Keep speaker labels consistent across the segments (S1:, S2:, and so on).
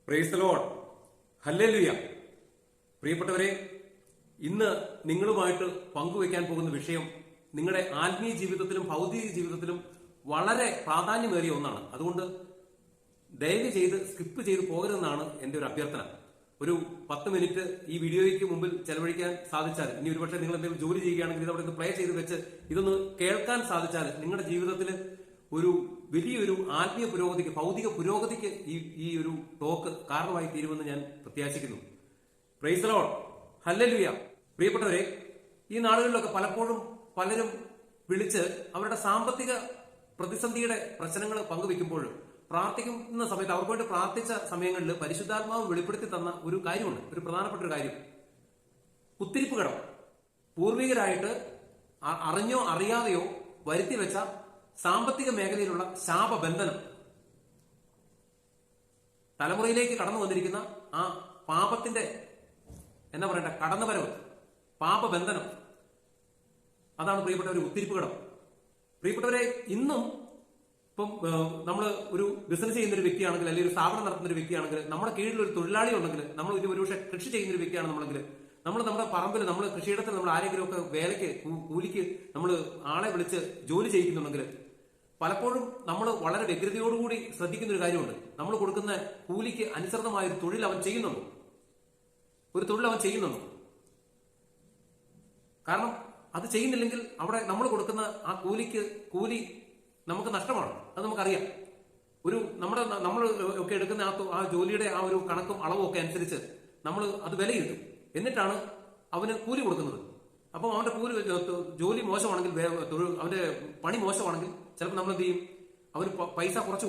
S1: Price the lord. Hallelujah. പ്രിയപ്പെട്ടവരെ, ഇന്ന് നിങ്ങളുമായിട്ട് പങ്കുവയ്ക്കാൻ പോകുന്ന വിഷയം നിങ്ങളുടെ ആത്മീയ ജീവിതത്തിലും ഭൗതിക ജീവിതത്തിലും വളരെ പ്രാധാന്യമേറിയ ഒന്നാണ്. അതുകൊണ്ട് ദയവ് ചെയ്ത് സ്കിപ്പ് ചെയ്ത് പോകരുതെന്നാണ് എന്റെ ഒരു അഭ്യർത്ഥന. ഒരു 10 മിനിറ്റ് ഈ വീഡിയോയ്ക്ക് മുമ്പിൽ ചെലവഴിക്കാൻ സാധിച്ചാൽ, ഇനി ഒരുപക്ഷെ നിങ്ങൾ എന്തെങ്കിലും ജോലി ചെയ്യുകയാണെങ്കിൽ ഇതവിടെ പ്ലേ ചെയ്ത് വെച്ച് ഇതൊന്ന് കേൾക്കാൻ സാധിച്ചാൽ നിങ്ങളുടെ ജീവിതത്തിൽ ഒരു വലിയൊരു ആത്മീയ പുരോഗതിക്ക്, ഭൗതിക പുരോഗതിക്ക് ഈ ഒരു ടോക്ക് കാരണമായി തീരുമെന്ന് ഞാൻ പ്രത്യാശിക്കുന്നു. Praise the lord. ഹല്ലേലൂയ. പ്രിയപ്പെട്ടവരെ, ഈ നാളുകളിലൊക്കെ പലപ്പോഴും പലരും വിളിച്ച് അവരുടെ സാമ്പത്തിക പ്രതിസന്ധിയുടെ പ്രശ്നങ്ങൾ പങ്കുവെക്കുമ്പോൾ പ്രാർത്ഥിക്കുന്ന സമയത്ത് അവർക്ക് വേണ്ടി പ്രാർത്ഥിച്ച സമയങ്ങളിൽ പരിശുദ്ധാത്മാവ് വെളിപ്പെടുത്തി തന്ന ഒരു കാര്യമുണ്ട്, ഒരു പ്രധാനപ്പെട്ട ഒരു കാര്യം. കുത്തിരിപ്പ് കടം, പൂർവികരായിട്ട് അറിഞ്ഞോ അറിയാതെയോ വരുത്തി വെച്ച സാമ്പത്തിക മേഖലയിലുള്ള ശാപബന്ധനം, തലമുറയിലേക്ക് കടന്നു വന്നിരിക്കുന്ന ആ പാപത്തിന്റെ എന്നാ പറയണ്ട കടന്നുവരവ്, പാപബന്ധനം, അതാണ് പ്രിയപ്പെട്ടവരെ കുത്തിരിപ്പ് കടം. പ്രിയപ്പെട്ടവരെ, ഇന്നും ഇപ്പം നമ്മൾ ഒരു ബിസിനസ് ചെയ്യുന്ന ഒരു വ്യക്തിയാണെങ്കിൽ, അല്ലെങ്കിൽ ഒരു സ്ഥാപനം നടത്തുന്ന ഒരു വ്യക്തിയാണെങ്കിൽ, നമ്മുടെ കീഴിൽ ഒരു തൊഴിലാളി ഉണ്ടെങ്കിൽ, നമ്മൾ ഒരുപക്ഷെ കൃഷി ചെയ്യുന്ന ഒരു വ്യക്തിയാണ് നമ്മളെങ്കിൽ, നമ്മൾ നമ്മുടെ പറമ്പിൽ, നമ്മൾ കൃഷിയിടത്തിൽ നമ്മൾ ആരെങ്കിലും ഒക്കെ വേലയ്ക്ക് കൂലിക്ക് നമ്മൾ ആളെ വിളിച്ച് ജോലി ചെയ്യിക്കുന്നുണ്ടെങ്കിൽ പലപ്പോഴും നമ്മൾ വളരെ വ്യഗ്രതയോടുകൂടി ശ്രദ്ധിക്കുന്ന ഒരു കാര്യമുണ്ട്. നമ്മൾ കൊടുക്കുന്ന കൂലിക്ക് അനുസൃതമായ ഒരു തൊഴിൽ അവൻ ചെയ്യുന്നുണ്ടോ? ഒരു തൊഴിൽ അവൻ ചെയ്യുന്നുണ്ടോ? കാരണം അത് ചെയ്യുന്നില്ലെങ്കിൽ അവിടെ നമ്മൾ കൊടുക്കുന്ന ആ കൂലി നമുക്ക് നഷ്ടമാണ്. അത് നമുക്കറിയാം. നമ്മൾ ഒക്കെ എടുക്കുന്ന ആ ജോലിയുടെ ആ ഒരു കണക്കും അളവും ഒക്കെ അനുസരിച്ച് നമ്മൾ അത് വിലയിരുത്തും. എന്നിട്ടാണ് അവന് കൂലി കൊടുക്കുന്നത്. അപ്പം അവന്റെ ജോലി മോശമാണെങ്കിൽ, അവന്റെ പണി മോശമാണെങ്കിൽ ചിലപ്പോൾ നമ്മൾ എന്ത് ചെയ്യും? അവന് പൈസ കുറച്ച്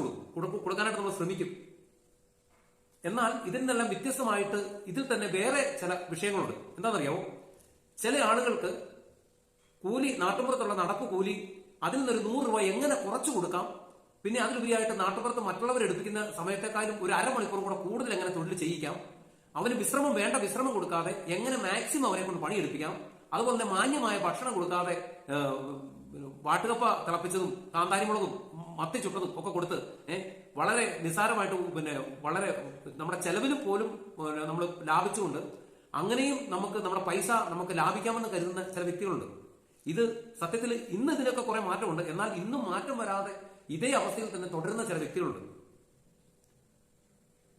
S1: കൊടുക്കാനായിട്ട് നമ്മൾ ശ്രമിക്കും. എന്നാൽ ഇതിൽ നിന്നെല്ലാം വ്യത്യസ്തമായിട്ട് ഇതിൽ തന്നെ വേറെ ചില വിഷയങ്ങളുണ്ട്. എന്താണെന്നറിയാവോ? ചില ആളുകൾക്ക് കൂലി, നാട്ടുപുറത്തുള്ള നടപ്പ് കൂലി, അതിൽ നിന്നൊരു 100 രൂപ എങ്ങനെ കുറച്ചു കൊടുക്കാം, പിന്നെ അതിലുപരിയായിട്ട് നാട്ടുപുറത്ത് മറ്റുള്ളവർ എടുപ്പിക്കുന്ന സമയത്തെക്കാളും ഒരു അരമണിക്കൂർ കൂടെ കൂടുതൽ എങ്ങനെ തൊഴിൽ ചെയ്യിക്കാം, അവന് വിശ്രമം കൊടുക്കാതെ എങ്ങനെ മാക്സിമം അവരെ കൊണ്ട് പണിയെടുപ്പിക്കാം, അതുപോലെ തന്നെ മാന്യമായ ഭക്ഷണം കൊടുക്കാതെ വാട്ടുകപ്പ തിളപ്പിച്ചതും കാന്താരിമുളകും മത്തി ചുട്ടതും ഒക്കെ കൊടുത്ത് വളരെ നിസ്സാരമായിട്ട്, വളരെ നമ്മുടെ ചെലവിലും പോലും നമ്മൾ ലാഭിച്ചുകൊണ്ട് അങ്ങനെയും നമ്മുടെ പൈസ നമുക്ക് ലാഭിക്കാമെന്ന് കരുതുന്ന ചില വ്യക്തികളുണ്ട്. ഇത് സത്യത്തിൽ ഇന്ന് ഇതിനൊക്കെ കുറെ മാറ്റമുണ്ട്. എന്നാൽ ഇന്നും മാറ്റം വരാതെ ഇതേ അവസ്ഥയിൽ തന്നെ തുടരുന്ന ചില വ്യക്തികളുണ്ട്.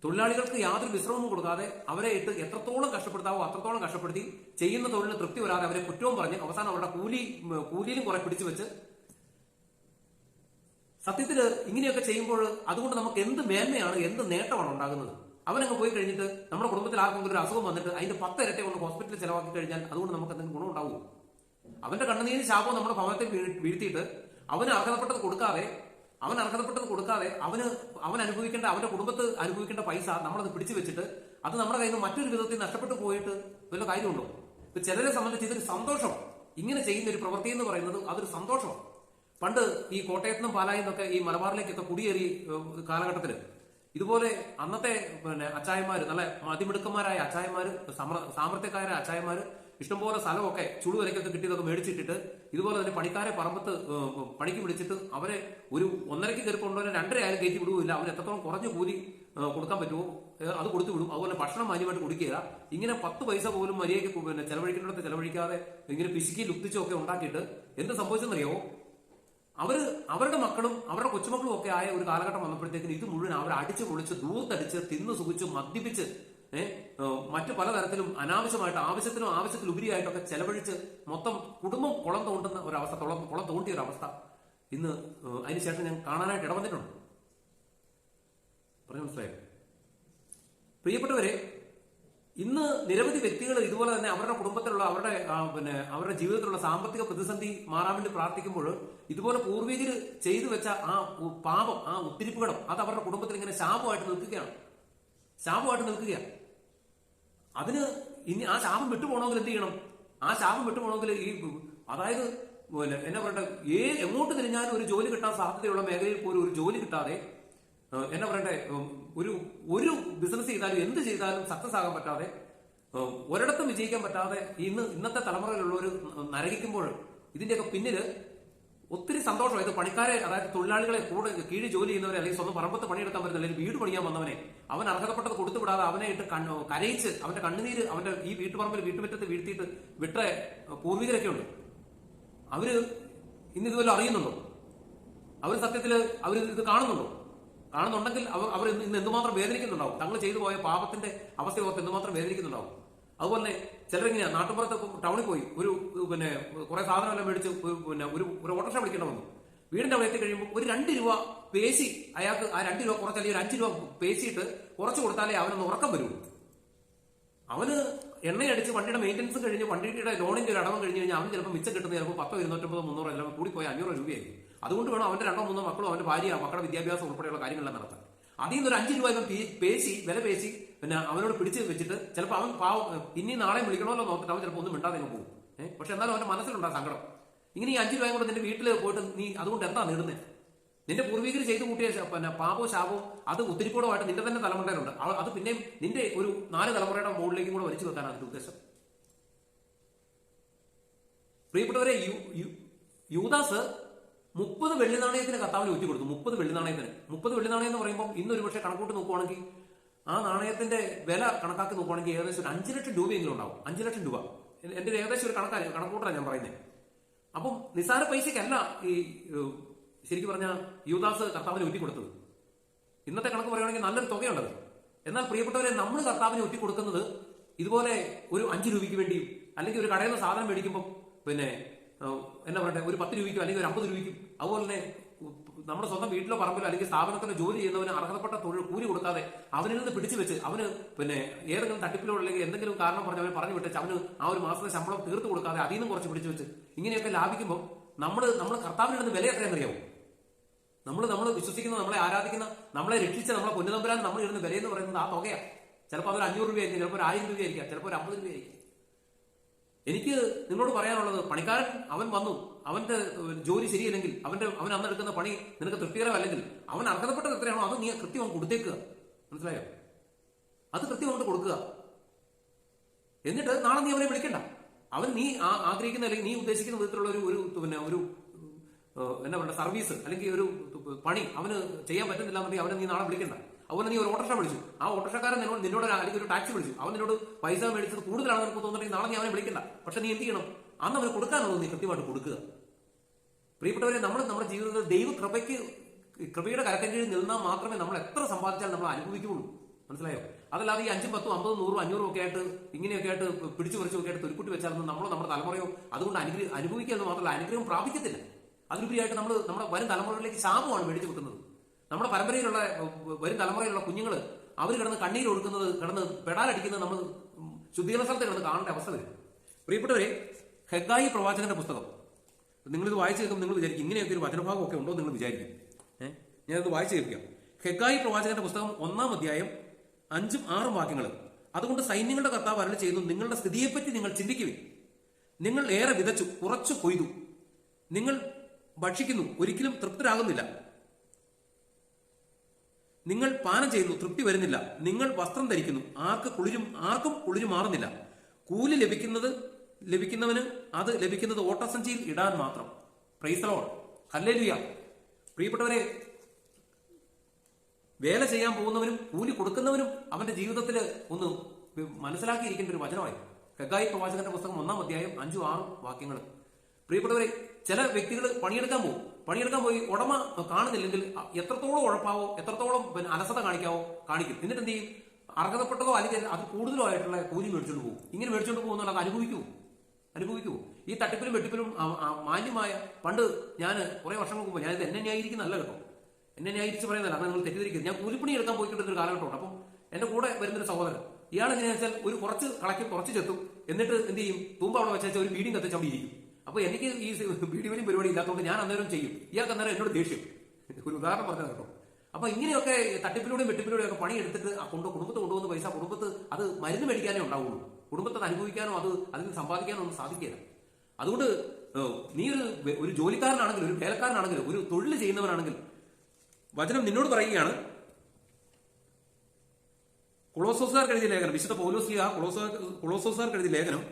S1: തൊഴിലാളികൾക്ക് യാതൊരു വിശ്രമവും കൊടുക്കാതെ അവരെ ഇട്ട് എത്രത്തോളം കഷ്ടപ്പെടുത്താവോ അത്രത്തോളം കഷ്ടപ്പെടുത്തി, ചെയ്യുന്ന തൊഴിലിന് തൃപ്തി വരാതെ അവരെ കുറ്റവും പറഞ്ഞ് അവസാനം അവരുടെ കൂലിയിലും കുറെ പിടിച്ചു വെച്ച്, സത്യത്തിൽ ഇങ്ങനെയൊക്കെ ചെയ്യുമ്പോൾ അതുകൊണ്ട് നമുക്ക് എന്ത് മേന്മയാണ്, എന്ത് നേട്ടമാണ് ഉണ്ടാകുന്നത്? അവനങ്ങ് പോയി കഴിഞ്ഞിട്ട് നമ്മുടെ കുടുംബത്തിൽ ആർക്കെങ്കിലും ഒരു അസുഖം വന്നിട്ട് അതിന്റെ 10 ഇരട്ടി കൊണ്ട് ഹോസ്പിറ്റലിൽ ചെലവാക്കി കഴിഞ്ഞാൽ അതുകൊണ്ട് നമുക്ക് എന്തെങ്കിലും ഗുണം ഉണ്ടാവുമോ? അവന്റെ കണ്ണുനീര് ശാപവും നമ്മുടെ ഭവനത്തിൽ വീഴ്ത്തിയിട്ട് അവന് അർഹതപ്പെട്ടത് കൊടുക്കാതെ അവൻ അനുഭവിക്കേണ്ട, അവന്റെ കുടുംബത്ത് അനുഭവിക്കേണ്ട പൈസ നമ്മളത് പിടിച്ചു വെച്ചിട്ട് അത് നമ്മുടെ കയ്യിൽ നിന്ന് മറ്റൊരു വിധത്തിൽ നഷ്ടപ്പെട്ടു പോയിട്ട് വല്ല കാര്യമുണ്ടോ? ഇപ്പൊ ചിലരെ സംബന്ധിച്ച് ഇതൊരു സന്തോഷമാണ്. ഇങ്ങനെ ചെയ്യുന്ന ഒരു പ്രവൃത്തി എന്ന് പറയുന്നത് അതൊരു സന്തോഷമാണ്. പണ്ട് ഈ കോട്ടയത്തിനും പാലായിൽ നിന്നൊക്കെ ഈ മലബാറിലേക്കൊക്കെ കുടിയേറി കാലഘട്ടത്തില് ഇതുപോലെ അന്നത്തെ അച്ചായന്മാര്, നല്ല മതിമിടുക്കന്മാരായ അച്ചായന്മാര്, സാമർത്ഥ്യക്കാരായ അച്ചായന്മാര് ഇഷ്ടംപോലെ സ്ഥലമൊക്കെ ചുടുവരയ്ക്കൊക്കെ കിട്ടിയതൊക്കെ മേടിച്ചിട്ടിട്ട് ഇതുപോലെ തന്നെ പണിക്കാരെ പറമ്പത്ത് പണിക്ക് പിടിച്ചിട്ട് അവരെ ഒരു 1.5 കയറി കൊണ്ടുവരാൻ 2.5 ആയാലും കയറ്റി വിടുകയില്ല. അവർ എത്രത്തോളം കുറഞ്ഞ കൂലി കൊടുക്കാൻ പറ്റുമോ അത് കൊടുത്തു വിടും. അതുപോലെ ഭക്ഷണം മാന്യമായിട്ട് കൊടുക്കുക. ഇങ്ങനെ 10 പൈസ പോലും മര്യാദയ്ക്ക് ചെലവഴിക്കേണ്ടിടത്ത് ചെലവഴിക്കാതെ ഇങ്ങനെ പിശുക്കി ലുപ്തിച്ചും ഒക്കെ ഉണ്ടാക്കിയിട്ട് എന്ത് സംഭവിച്ചെന്നറിയാവോ? അവരുടെ മക്കളും അവരുടെ കൊച്ചുമക്കളും ഒക്കെ ആയ ഒരു കാലഘട്ടം വന്നപ്പോഴത്തേക്കിന് ഇത് മുഴുവൻ അവർ അടിച്ചു പൊളിച്ച് ദൂർത്തടിച്ച് തിന്നു സുഖിച്ച് മദ്യപിച്ച് മറ്റു പലതരത്തിലും അനാവശ്യമായിട്ട് ആവശ്യത്തിലുപരിയായിട്ടൊക്കെ ചെലവഴിച്ച് മൊത്തം കുടുംബം കുളം തോണ്ടുന്ന ഒരവസ്ഥ, കുളം തോണ്ടിയ ഒരവസ്ഥ ഇന്ന് അതിനുശേഷം ഞാൻ കാണാനായിട്ട് ഇടവന്നിട്ടുണ്ട്. പറഞ്ഞു മനസ്സിലായോ? പ്രിയപ്പെട്ടവരെ, ഇന്ന് നിരവധി വ്യക്തികൾ ഇതുപോലെ തന്നെ അവരുടെ കുടുംബത്തിലുള്ള അവരുടെ ജീവിതത്തിലുള്ള സാമ്പത്തിക പ്രതിസന്ധി മാറാൻ വേണ്ടി പ്രാർത്ഥിക്കുമ്പോൾ ഇതുപോലെ പൂർവികർ ചെയ്തു വെച്ച ആ പാപം, ആ ഉത്തിരിപ്പുകടം, അത് അവരുടെ കുടുംബത്തിൽ ഇങ്ങനെ ശാപമായിട്ട് നിൽക്കുകയാണ്. അതിന് ഇനി ആ ശാപം വിട്ടുപോകണമെങ്കിൽ എന്ത് ചെയ്യണം? ആ ശാപം വിട്ടുപോകണമെങ്കിൽ അതായത് എന്നാ പറയട്ടെ, എങ്ങോട്ട് തിരിഞ്ഞാലും ഒരു ജോലി കിട്ടാൻ സാധ്യതയുള്ള മേഖലയിൽ പോലും ഒരു ജോലി കിട്ടാതെ, എന്നാ പറയട്ടെ, ഒരു ബിസിനസ് ചെയ്താലും എന്ത് ചെയ്താലും സക്സസ് ആകാൻ പറ്റാതെ, ഒരിടത്തും വിജയിക്കാൻ പറ്റാതെ ഇന്നത്തെ തലമുറയിലുള്ളവർ നരകിക്കുമ്പോൾ ഇതിന്റെയൊക്കെ പിന്നില് ഒത്തിരി സന്തോഷം. ഇത് പണിക്കാരെ, അതായത് തൊഴിലാളികളെ, കൂടെ കീഴിൽ ജോലി ചെയ്യുന്നവരെ, അല്ലെങ്കിൽ സ്വന്തം പറമ്പത്ത് പണിയെടുക്കാൻ പറ്റുന്ന, അല്ലെങ്കിൽ വീട് പണിയാൻ വന്നവനെ അവൻ അർഹതപ്പെട്ടത് കൊടുത്തു വിടാതെ അവനെ ഇട്ട് കരയിച്ച് അവന്റെ കണ്ണുനീര് അവന്റെ ഈ വീട്ടുപറമ്പിൽ വീട്ടുമുറ്റത്ത് വീഴ്ത്തിയിട്ട് വിട്ട പൂർവികരൊക്കെ ഉണ്ട്. അവര് ഇന്ന് ഇതുവല്ലോ അറിയുന്നുണ്ടോ? അവർ സത്യത്തില് അവർ ഇത് കാണുന്നുണ്ടെങ്കിൽ അവർ ഇന്ന് എന്തുമാത്രം വേദനിക്കുന്നുണ്ടാവും. തങ്ങൾ ചെയ്തു പോയ പാപത്തിന്റെ അവസ്ഥ ഓർത്ത് എന്തുമാത്രം വേദനിക്കുന്നുണ്ടാവും. അതുപോലെ ചിലരിങ്ങനെ നാട്ടുപുറത്ത് ടൗണിൽ പോയി ഒരു കുറെ സാധനം എല്ലാം മേടിച്ച് ഒരു ഓട്ടോറിക്ഷ വിളിക്കേണ്ട വന്നു. വീടിന്റെ അവിടെ എത്തി കഴിയുമ്പോൾ ഒരു 2 രൂപ പേശി അയാൾക്ക് ആ 2 രൂപ കുറച്ച്, അല്ലെങ്കിൽ ഒരു 5 രൂപ പേശിയിട്ട് കുറച്ച് കൊടുത്താലേ അവനൊന്ന് ഉറക്കം വരുള്ളൂ. അവന് എണ്ണയടിച്ച് വണ്ടിയുടെ മെയിൻ്റനൻസ് കഴിഞ്ഞ് വണ്ടിയുടെ ലോണിന്റെ ഒരു അടവും കഴിഞ്ഞ് കഴിഞ്ഞാൽ അവന് ചിലപ്പോൾ മിച്ചം കിട്ടുന്നത് ചിലപ്പോൾ 10, 250, 300 എല്ലാം കൂടി പോയി 500 രൂപയായിരിക്കും. അതുകൊണ്ട് വേണം അവന്റെ 2, 3 മക്കളും അവന്റെ ഭാര്യ മക്കളുടെ വിദ്യാഭ്യാസം ഉൾപ്പെടെയുള്ള കാര്യങ്ങളെല്ലാം നടത്താൻ. അതിൽ നിന്ന് ഒരു 5 രൂപ വില പേശി അവനോട് പിടിച്ച് വെച്ചിട്ട് ചിലപ്പോൾ അവൻ ഇനി നാളെ വിളിക്കണമല്ലോ നോക്കിട്ട് അവൻ ചിലപ്പോൾ ഒന്നും മിണ്ടാതെ പോകും. പക്ഷെ എന്നാലും അവന്റെ മനസ്സിലുണ്ടാ സങ്കടം. ഇങ്ങനെ ഈ 5 രൂപയും കൂടെ നിന്റെ വീട്ടിൽ പോയിട്ട് നീ അതുകൊണ്ട് എന്താ നേടുന്നത്? നിന്റെ പൂർവികർ ചെയ്തു കൂട്ടിയ പാപവും ശാപവും അത് ഒത്തിരിക്കൂടമായിട്ട് നിന്റെ തന്നെ തലമുറയിലുണ്ട്. അത് പിന്നെയും നിന്റെ ഒരു 4 തലമുറയുടെ മുകളിലേക്കും കൂടെ വലിച്ചു വെക്കാനാണ് അതിന്റെ ഉദ്ദേശം. പ്രിയപ്പെട്ടവരെ, യൂദാസ് 30 വെള്ളി നാണയത്തിന് കർത്താവിന് ഒറ്റ കൊടുത്തു. 30 വെള്ളി നാണയത്തിന്. 30 വെള്ളി നാണയം എന്ന് പറയുമ്പോൾ ഇന്നൊരു പക്ഷേ കണക്കൂട്ട് നോക്കുവാണെങ്കിൽ ആ നാണയത്തിന്റെ വില കണക്കാക്കി നോക്കുവാണെങ്കിൽ ഏകദേശം ഒരു 5 ലക്ഷം രൂപയെങ്കിലും ഉണ്ടാവും. 5 ലക്ഷം രൂപ എന്റെ ഏകദേശം ഒരു കണക്കൂട്ടാണ് ഞാൻ പറയുന്നത്. അപ്പം നിസ്സാര പൈസക്കല്ല ഈ ശരിക്കും പറഞ്ഞ യൂദാസ് കർത്താവിന് ഒറ്റി കൊടുത്തത്. ഇന്നത്തെ കണക്ക് പറയുകയാണെങ്കിൽ നല്ലൊരു തുകയുണ്ടത്. എന്നാൽ പ്രിയപ്പെട്ടവരെ, നമ്മൾ കർത്താവിന് ഒറ്റി കൊടുക്കുന്നത് ഇതുപോലെ ഒരു 5 രൂപയ്ക്ക് വേണ്ടിയും, അല്ലെങ്കിൽ ഒരു കടയിൽ നിന്ന് സാധനം മേടിക്കുമ്പോൾ എന്നാ പറയട്ടെ, ഒരു 10 രൂപയ്ക്കും അല്ലെങ്കിൽ ഒരു 50 രൂപയ്ക്കും, അതുപോലെ തന്നെ നമ്മുടെ സ്വന്തം വീട്ടിലോ പറമ്പിലോ അല്ലെങ്കിൽ സ്ഥാപനത്തിലോ ജോലി ചെയ്യുന്നവന് അർഹതപ്പെട്ട തൊഴിൽ കൂലി കൊടുക്കാതെ അവനിൽ നിന്ന് പിടിച്ചു വെച്ച് അവന് ഏതെങ്കിലും തട്ടിപ്പിലോ അല്ലെങ്കിൽ എന്തെങ്കിലും കാരണം പറഞ്ഞ് അവനെ പറഞ്ഞു വിട്ടിച്ച് അവന് ആ ഒരു മാസത്തെ ശമ്പളം തീർത്തു കൊടുക്കാതെ അതിൽ നിന്നും കുറച്ച് പിടിച്ചു വെച്ച് ഇങ്ങനെയൊക്കെ ലാഭിക്കുമ്പോൾ നമ്മൾ കർത്താവിനിടുന്ന വില എത്രയെന്നറിയാവും? നമ്മൾ വിശ്വസിക്കുന്ന, നമ്മളെ ആരാധിക്കുന്ന, നമ്മളെ രക്ഷിച്ച നമ്മളെ പൊന്നുതമ്പുരാൻ നമ്മൾ ഇടുന്ന വില എന്ന് പറയുന്നത് ആ തുകയാണ്. ചിലപ്പോൾ അതൊരു 500 രൂപയായിരിക്കും, ചിലപ്പോൾ ഒരു 1000 രൂപയായിരിക്കാം, ചിലപ്പോൾ ഒരു 50 രൂപയായിരിക്കും. എനിക്ക് നിങ്ങളോട് പറയാനുള്ളത്, പണിക്കാരൻ അവൻ വന്നു, അവന്റെ ജോലി ശരിയല്ലെങ്കിൽ, അവൻ അന്നെടുക്കുന്ന പണി നിനക്ക് തൃപ്തികരമല്ലെങ്കിൽ അവൻ അർഹതപ്പെട്ടത് എത്രയാണോ അത് നീ കൃത്യം കൊടുത്തേക്കുക. മനസ്സിലായോ? അത് കൃത്യം കൊണ്ട് കൊടുക്കുക. എന്നിട്ട് നാളെ നീ അവനെ വിളിക്കണ്ട. അവൻ നീ ആഗ്രഹിക്കുന്ന അല്ലെങ്കിൽ നീ ഉദ്ദേശിക്കുന്ന വിധത്തിലുള്ള ഒരു എന്നാ പറയുക സർവീസ് അല്ലെങ്കിൽ ഒരു പണി അവന് ചെയ്യാൻ പറ്റുന്നില്ല എന്നുണ്ടെങ്കിൽ അവനെ നീ നാളെ വിളിക്കണ്ട. അതുപോലെ നീ ഒരു ഓട്ടോറിക്ഷ വിളിച്ചു, ആ ഓട്ടോറിക്ഷക്കാരൻ നിന്നോട് അല്ലെങ്കിൽ ഒരു ടാക്സി വിളിച്ചു, അവൻ നിന്നോട് പൈസ മേടിച്ചത് കൂടുതലാണ് നിനക്ക് തോന്നുന്നുണ്ടെങ്കിൽ നാളെ നീ അവനെ വിളിക്കണ്ട. പക്ഷെ നീ എന്ത് ചെയ്യണം? അന്ന് അവന് കൊടുക്കാനുള്ളത് നീ കൃത്യമായിട്ട് കൊടുക്കുക. പ്രിയപ്പെട്ടവരെ, നമ്മുടെ ജീവിതത്തിൽ കൃപയുടെ കരക്കൻ കീഴിൽ നിന്നാൽ മാത്രമേ നമ്മൾ എത്ര സമ്പാദിച്ചാൽ നമ്മൾ അനുഭവിക്കുകയുള്ളൂ. മനസ്സിലായോ? അതല്ലാതെ ഈ 5, 10, 50, 100, 500 ഒക്കെ ആയിട്ട് ഇങ്ങനെയൊക്കെ ആയിട്ട് പിടിച്ചു പറിച്ചൊക്കെ ആയിട്ട് തുരുക്കുട്ടി വെച്ചാലൊന്നും നമ്മുടെ തലമുറയോ അതുകൊണ്ട് അനുഭവിക്കുക എന്ന് മാത്രമല്ല അനുഗ്രഹം പ്രാപിക്കത്തില്ല. അതിലുപരിയായിട്ട് നമ്മുടെ വരും തലമുറകളിലേക്ക് ശാപമാണ് മേടിച്ചു വെക്കുന്നത്. നമ്മുടെ പരമ്പരയിലുള്ള വരും തലമുറയിലുള്ള കുഞ്ഞുങ്ങൾ അവർ കിടന്ന് കണ്ണീർ ഒഴുക്കുന്നത്, കിടന്ന് പെടാലടിക്കുന്നത് നമ്മൾ ശുദ്ധീകരണ സ്ഥലത്ത് കിടന്ന് കാണേണ്ട അവസ്ഥ വരും. പ്രിയപ്പെട്ടവരെ, ഹെഗായി പ്രവാചകന്റെ പുസ്തകം നിങ്ങളിത് വായിച്ചു കേൾക്കുമ്പോൾ നിങ്ങൾ വിചാരിക്കും ഇങ്ങനെയൊക്കെ ഒരു വചനഭാഗമൊക്കെ ഉണ്ടോ നിങ്ങൾ വിചാരിക്കും. ഞാനത് വായിച്ചു കേൾക്കാം. ഹെഗായി പ്രവാചകന്റെ പുസ്തകം 1-ാം അധ്യായം 5, 6 വാക്യങ്ങൾ. അതുകൊണ്ട് സൈന്യങ്ങളുടെ കർത്താവ് അരുളി ചെയ്യുന്നു, നിങ്ങളുടെ സ്ഥിതിയെപ്പറ്റി നിങ്ങൾ ചിന്തിക്കുവിൻ. നിങ്ങൾ ഏറെ വിതച്ചു, കുറച്ചു കൊയ്തു. നിങ്ങൾ ഭക്ഷിക്കുന്നു, ഒരിക്കലും തൃപ്തരാകുന്നില്ല. നിങ്ങൾ പാനം ചെയ്യുന്നു, തൃപ്തി വരുന്നില്ല. നിങ്ങൾ വസ്ത്രം ധരിക്കുന്നു, ആർക്കും കുളിരും മാറുന്നില്ല. കൂലി ലഭിക്കുന്നവന് അത് ലഭിക്കുന്നത് ഓട്ടസഞ്ചിയിൽ ഇടാൻ മാത്രം. Price the lord, hallelujah. പ്രിയപ്പെട്ടവരെ, വേല ചെയ്യാൻ പോകുന്നവനും കൂലി കൊടുക്കുന്നവനും അവന്റെ ജീവിതത്തിൽ ഒന്ന് മനസ്സിലാക്കിയിരിക്കേണ്ട ഒരു വചനമായി ഹെഗായി പ്രവാചകന്റെ പുസ്തകം 1-ാം അധ്യായം 5, 6 വാക്യങ്ങൾ. പ്രിയപ്പെട്ടവരെ, ചില വ്യക്തികൾ പണിയെടുക്കാൻ പോയി ഉടമ കാണുന്നില്ലെങ്കിൽ എത്രത്തോളം ഉഴപ്പാവോ, എത്രത്തോളം അലസത കാണിക്കും. എന്നിട്ട് എന്ത് ചെയ്യും? അർഹതപ്പെട്ടതോ അല്ലെങ്കിൽ അത് കൂടുതലോ ആയിട്ടുള്ള കൂലി മേടിച്ചുകൊണ്ട് പോകും. ഇങ്ങനെ മേടിച്ചുകൊണ്ട് പോകുന്നുള്ള അത് അനുഭവിക്കൂ. ഈ തട്ടിപ്പിലും വെട്ടിപ്പിലും മാന്യമായ, പണ്ട് ഞാൻ കുറെ വർഷങ്ങൾക്ക് മുമ്പ്, ഞാനിത് എന്നെ ന്യായീകരിക്കുന്നല്ല കേട്ടോ, എന്നെ ന്യായീകരിച്ച് പറയുന്നതല്ല, അങ്ങനെ നിങ്ങൾ തെറ്റിദ്ധരിക്കരുത്. ഞാൻ കൂലിപ്പണി എടുക്കാൻ പോയിക്കൊണ്ടിരുന്ന ഒരു കാലഘട്ടമുണ്ട്. അപ്പം എന്റെ കൂടെ വരുന്നൊരു സഹോദരൻ, ഇയാൾ എങ്ങനെയാണെന്ന് വെച്ചാൽ ഒരു കുറച്ച് കളയ്ക്കും, കുറച്ച് ചെത്തും, എന്നിട്ട് എന്ത് ചെയ്യും? തൂമ്പ് അവിടെ വെച്ചാൽ ഒരു ബീഡിയും കത്തിച്ച് അവിടെ ഇരിക്കും. അപ്പൊ എനിക്ക് ഈ വീഡിയോ പരിപാടി ഇല്ലാത്തതുകൊണ്ട് ഞാൻ അന്നേരം ചെയ്യും. ഇയാൾക്ക് അന്നേരം എന്നോട് ദേഷ്യം. ഒരു ഉദാഹരണം പറഞ്ഞത് കേട്ടോ. അപ്പൊ ഇങ്ങനെയൊക്കെ തട്ടിപ്പിലൂടെയും വെട്ടിപ്പിലൂടെയും ഒക്കെ പണിയെടുത്തിട്ട് കുടുംബത്ത് കൊണ്ടുവന്ന പൈസ കുടുംബത്ത് അത് മരുന്ന് മേടിക്കാനേ ഉണ്ടാവുള്ളൂ. കുടുംബത്തെ അനുഭവിക്കാനോ അതിന് സമ്പാദിക്കാനോ ഒന്നും സാധിക്കില്ല. അതുകൊണ്ട് നീ ഒരു ജോലിക്കാരനാണെങ്കിലും ഒരു വേലക്കാരനാണെങ്കിലും ഒരു തൊഴിൽ ചെയ്യുന്നവനാണെങ്കിൽ വചനം നിന്നോട് പറയുകയാണ്. കൊളോസോസുകാർക്ക് എഴുതിയ ലേഖനം, വിശുദ്ധ പൗലോസ്ലീഹ കൊളോസോസുകാർക്ക് എഴുതിയ ലേഖനം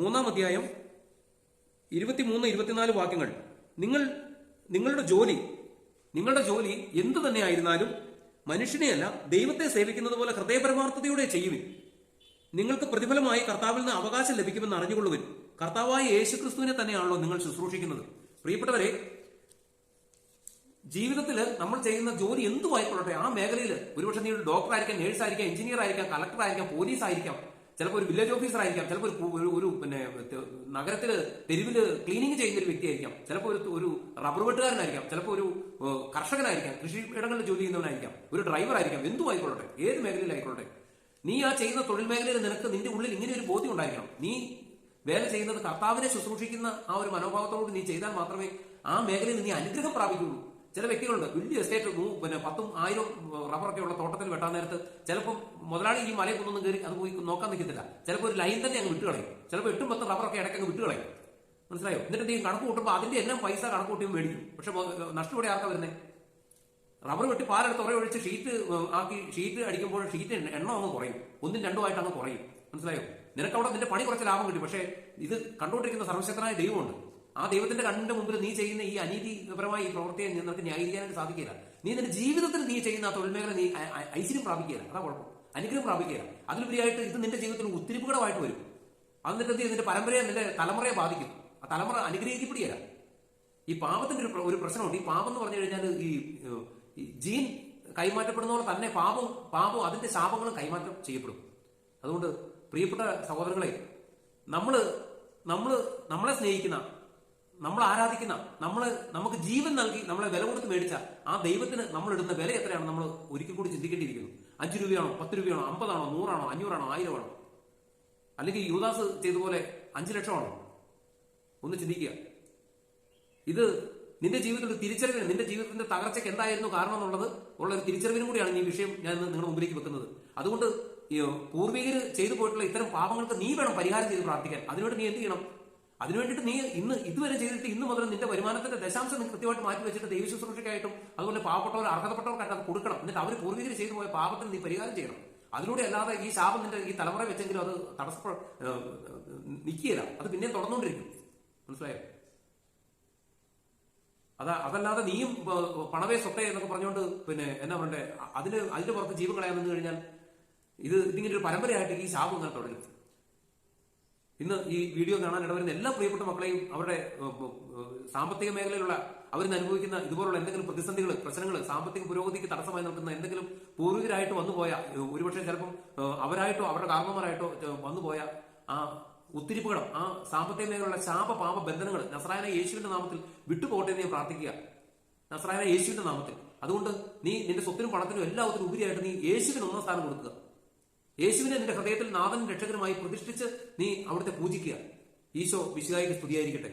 S1: 3-ാം അധ്യായം 23, 24 വാക്യങ്ങൾ. നിങ്ങളുടെ ജോലി എന്തു തന്നെ ആയിരുന്നാലും മനുഷ്യനെയല്ല ദൈവത്തെ സേവിക്കുന്നത് പോലെ ഹൃദയപരമാർത്ഥതയോടെ ചെയ്യുവിൻ. നിങ്ങൾക്ക് പ്രതിഫലമായി കർത്താവിൽ നിന്ന് അവകാശം ലഭിക്കുമെന്ന് അറിഞ്ഞുകൊള്ളുവിൻ. കർത്താവായ യേശുക്രിസ്തുവിനെ തന്നെയാണല്ലോ നിങ്ങൾ ശുശ്രൂഷിക്കുന്നത്. പ്രിയപ്പെട്ടവരെ, ജീവിതത്തിൽ നമ്മൾ ചെയ്യുന്ന ജോലി എന്തുമായിക്കൊള്ളട്ടെ, ആ മേഖലയിൽ ഒരുപക്ഷെ നീ ഒരു ഡോക്ടർ ആയിരിക്കാം, നേഴ്സ് ആയിരിക്കാം, എഞ്ചിനീയർ ആയിരിക്കാം, കളക്ടർ ആയിരിക്കാം, പോലീസ് ആയിരിക്കാം, ചിലപ്പോൾ ഒരു വില്ലേജ് ഓഫീസർ ആയിരിക്കാം, ചിലപ്പോൾ ഒരു നഗരത്തില് തെരുവില് ക്ലീനിങ് ചെയ്യുന്ന ഒരു വ്യക്തിയായിരിക്കാം, ചിലപ്പോൾ ഒരു റബ്ബർ വെട്ടുകാരനായിരിക്കാം, ചിലപ്പോൾ ഒരു കർഷകനായിരിക്കാം, കൃഷിയിടങ്ങളിൽ ജോലി ചെയ്യുന്നവനായിരിക്കാം, ഒരു ഡ്രൈവർ ആയിരിക്കാം, എന്തുമായിക്കൊള്ളട്ടെ, ഏത് മേഖലയിലായിക്കൊള്ളട്ടെ, നീ ആ ചെയ്യുന്ന തൊഴിൽ മേഖലയിൽ നിനക്ക് നിന്റെ ഉള്ളിൽ ഇങ്ങനെ ഒരു ബോധ്യം ഉണ്ടായിരിക്കണം. നീ വേല ചെയ്യുന്നത് കർത്താവിനെ ശുശ്രൂഷിക്കുന്ന ആ ഒരു മനോഭാവത്തോട് നീ ചെയ്താൽ മാത്രമേ ആ മേഖലയിൽ നീ അനുഗ്രഹം പ്രാപിക്കുള്ളൂ. ചില വ്യക്തികളുണ്ട്, വലിയ എസ്റ്റേറ്റ് 10,000, 1000 റബ്ബറൊക്കെ ഉള്ള തോട്ടത്തിൽ വെട്ടാൻ നേരത്ത് ചിലപ്പോൾ മുതലാളി ഈ മലയിൽ കൊണ്ടൊന്നും കയറി അത് പോയി നോക്കാൻ നിൽക്കത്തില്ല. ചിലപ്പോൾ ഒരു ലൈൻ തന്നെ അങ്ങ് വിട്ടുകളയും. ചിലപ്പോൾ 8, 10 റബ്ബറൊക്കെ ഇടയ്ക്കങ്ങ് വിട്ടുകളയും. മനസ്സിലായോ? എന്നിട്ട് നീ കണക്ക് കൂട്ടുമ്പോൾ അതിന്റെ എല്ലാം പൈസ കണക്ക് കൂട്ടിയും മേടിക്കും. പക്ഷെ നഷ്ടം ഇവിടെ ആർക്കാ വരുന്നത്? റബ്ബർ വെട്ടി പാലെടുത്ത് ഉറ ഒഴിച്ച് ഷീറ്റ് അടിക്കുമ്പോൾ ഷീറ്റ് എണ്ണം അങ്ങ് കുറയും, 1, 2 ആയിട്ട് അങ്ങ് കുറയും. മനസ്സിലായോ? നിനക്ക് അവിടെ നിന്റെ പണി കുറച്ച് ലാഭം കിട്ടി. പക്ഷേ ഇത് കണ്ടുകൊണ്ടിരിക്കുന്ന സർവശക്തനായ ദൈവമുണ്ട്. ആ ദൈവത്തിന്റെ കണ്ണിന്റെ മുമ്പിൽ നീ ചെയ്യുന്ന ഈ അനീതിപരമായ ഈ പ്രവൃത്തിയെ നിനക്ക് ന്യായീകരിക്കാനായിട്ട് സാധിക്കില്ല. നീ നിന്റെ ജീവിതത്തിൽ നീ ചെയ്യുന്ന ആ തൊഴിൽ മേഖല നീ ഐശ്വര്യം പ്രാപിക്കുകയില്ല. അതാ കുഴപ്പം. അനുഗ്രഹം പ്രാപിക്കുകയില്ല. അതിലുപരിയായിട്ട് ഇത് നിന്റെ ജീവിതത്തിൽ ഉത്തിരിപ്പുകടമായിട്ട് വരും. അത് നിന്റെ പരമ്പരയെ, നിന്റെ തലമുറയെ ബാധിക്കും. ആ തലമുറ അനുഗ്രഹിക്കപ്പെടുകയില്ല. ഈ പാപത്തിന്റെ ഒരു പ്രശ്നമുണ്ട്. ഈ പാപം എന്ന് പറഞ്ഞു കഴിഞ്ഞാൽ ഈ ജീൻ കൈമാറ്റപ്പെടുന്ന പോലെ തന്നെ പാപവും അതിന്റെ ശാപങ്ങളും കൈമാറ്റം ചെയ്യപ്പെടും. അതുകൊണ്ട് പ്രിയപ്പെട്ട സഹോദരങ്ങളെ, നമ്മളെ സ്നേഹിക്കുന്ന, നമ്മൾ ആരാധിക്കുന്ന, നമുക്ക് ജീവൻ നൽകി നമ്മളെ വില കൊടുത്ത് മേടിച്ച ആ ദൈവത്തിന് നമ്മൾ ഇടുന്ന വില എത്രയാണ് നമ്മൾ ഒരിക്കൽ കൂടി ചിന്തിക്കേണ്ടിയിരിക്കുന്നു. 5 രൂപയാണോ, 10 രൂപയാണോ, 50 ആണോ, 100 ആണോ, 500 ആണോ, 1000 ആണോ, അല്ലെങ്കിൽ യൂദാസ് ചെയ്തപോലെ 5 ലക്ഷമാണോ? ഒന്ന് ചിന്തിക്കുക. ഇത് നിന്റെ ജീവിതത്തിൽ തിരിച്ചറിവിന്, നിന്റെ ജീവിതത്തിന്റെ തകർച്ചയ്ക്ക് എന്തായിരുന്നു കാരണം എന്നുള്ളത് ഉള്ള ഒരു തിരിച്ചറിവിനും കൂടിയാണ് ഈ വിഷയം ഞാൻ നിങ്ങളുടെ മുമ്പിലേക്ക് വെക്കുന്നത്. അതുകൊണ്ട് പൂർവികർ ചെയ്തു പോയിട്ടുള്ള ഇത്തരം പാപങ്ങൾക്ക് നീ വേണം പരിഹാരം ചെയ്ത് പ്രാർത്ഥിക്കാൻ. അതിനുവേണ്ടി നീ എന്ത് ചെയ്യണം? അതിനുവേണ്ടിയിട്ട് നീ ഇതുവരെ ചെയ്തിട്ട് ഇന്ന് മുതൽ നിന്റെ വരുമാനത്തിന്റെ ദശാംശം നീ കൃത്യമായിട്ട് മാറ്റി വെച്ചിട്ട് ദൈവ ശുശ്രൂഷയ്ക്കായിട്ടും അതുപോലെ പാവപ്പെട്ടവർ, അർഹതപ്പെട്ടവർക്കായിട്ട് അത് കൊടുക്കണം. എന്നിട്ട് അവർ പൂർവികർ ചെയ്തു പോയ പാപത്തിന് നീ പരിഹാരം ചെയ്യണം. അതിലൂടെ അല്ലാതെ ഈ ശാപം നിന്റെ ഈ തലമുറ വെച്ചെങ്കിലും അത് നിൽക്കുകയില്ല. അത് പിന്നെയും തുടർന്നുകൊണ്ടിരിക്കും. മനസ്സിലായോ? അതല്ലാതെ നീയും പണവേ സ്വട്ടേ എന്നൊക്കെ പറഞ്ഞുകൊണ്ട് എന്നാ പറയണ്ടേ, അതിന്റെ പുറത്ത് ജീവൻ കളയാൻ നിന്ന് കഴിഞ്ഞാൽ ഇതിങ്ങനെ ഒരു പരമ്പരയായിട്ട് ഈ ശാപം ഇങ്ങനെ തുടരും. ഇന്ന് ഈ വീഡിയോ കാണാൻ ഇടവരുന്ന എല്ലാ പ്രിയപ്പെട്ട മക്കളെയും അവരുടെ സാമ്പത്തിക മേഖലയിലുള്ള അവരിന്ന് അനുഭവിക്കുന്ന ഇതുപോലുള്ള എന്തെങ്കിലും പ്രതിസന്ധികൾ, പ്രശ്നങ്ങൾ, സാമ്പത്തിക പുരോഗതിക്ക് തടസ്സമായി നിൽക്കുന്ന എന്തെങ്കിലും പൂർവികരായിട്ട് വന്നുപോയ, ഒരുപക്ഷെ ചിലപ്പം അവരായിട്ടോ അവരുടെ കാരണവന്മാരായിട്ടോ വന്നുപോയ ആ ഉത്തിരിപ്പുകടം, ആ സാമ്പത്തിക മേഖലയുള്ള പാപ ബന്ധനങ്ങൾ നസ്രായനായ യേശുവിന്റെ നാമത്തിൽ വിട്ടുപോകട്ടെ എന്ന് പ്രാർത്ഥിക്കുക. നസ്രായനായ യേശുവിന്റെ നാമത്തിൽ. അതുകൊണ്ട് നീ നിന്റെ സ്വത്തിനും പണത്തിനും എല്ലാത്തിനും ഉപരിയായിട്ട് നീ യേശുവിന് 1ാം സ്ഥാനം കൊടുക്കുക. യേശുവിനെ നിന്റെ ഹൃദയത്തിൽ നാഥനും രക്ഷകനുമായി പ്രതിഷ്ഠിച്ച് നീ അവിടുത്തെ പൂജിക്കുക. ഈശോ മിശിഹായിക്ക് സ്തുതിയായിരിക്കട്ടെ.